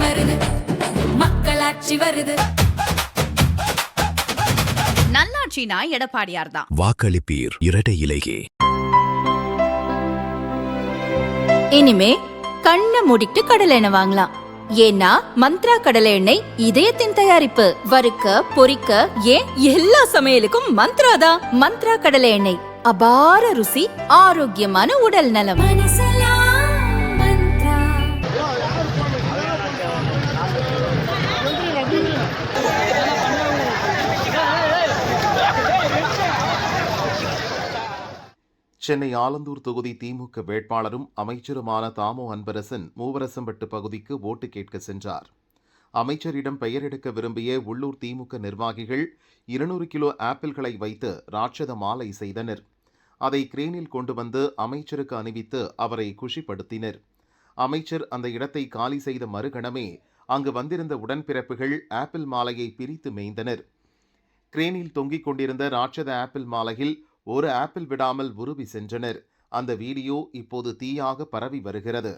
வருது, மக்களாட்சி வருது. நல்லாட்சினா எடப்பாடியார் தான். வாக்களிப்பீர் இரட்டை இலையே. இனிமே கண்ணை மூடிட்டு கடலை எண்ணெய் வாங்கலாம். ஏன்னா மந்த்ரா கடலை எண்ணெய் இதயத்தின் தயாரிப்பு. வறுக்க பொரிக்க ஏன் எல்லா சமையலுக்கும் மந்த்ரா தான். மந்த்ரா கடலை எண்ணெய், அபார ருசி, ஆரோக்கியமான உடல் நலம். சென்னை ஆலந்தூர் தொகுதி திமுக வேட்பாளரும் அமைச்சருமான தாமோ அன்பரசன் மூவரசம்பட்டு பகுதிக்கு ஓட்டு கேட்க சென்றார். அமைச்சரிடம் பெயர் எடுக்க விரும்பிய உள்ளூர் திமுக நிர்வாகிகள் 200 கிலோ ஆப்பிள்களை வைத்து ராட்சத மாலை செய்தனர். அதை கிரேனில் கொண்டு வந்து அமைச்சருக்கு அணிவித்து அவரை குஷிப்படுத்தினர். அமைச்சர் அந்த இடத்தை காலி செய்த மறுகணமே அங்கு வந்திருந்த உடன்பிறப்புகள் ஆப்பிள் மாலையை பிரித்து மேய்ந்தனர். கிரேனில் தொங்கிக் கொண்டிருந்த ராட்சத ஆப்பிள் மாலையில் ஒரு ஆப்பிள் விடாமல் உருவி சென்றனர். அந்த வீடியோ இப்போது தீயாக பரவி வருகிறது.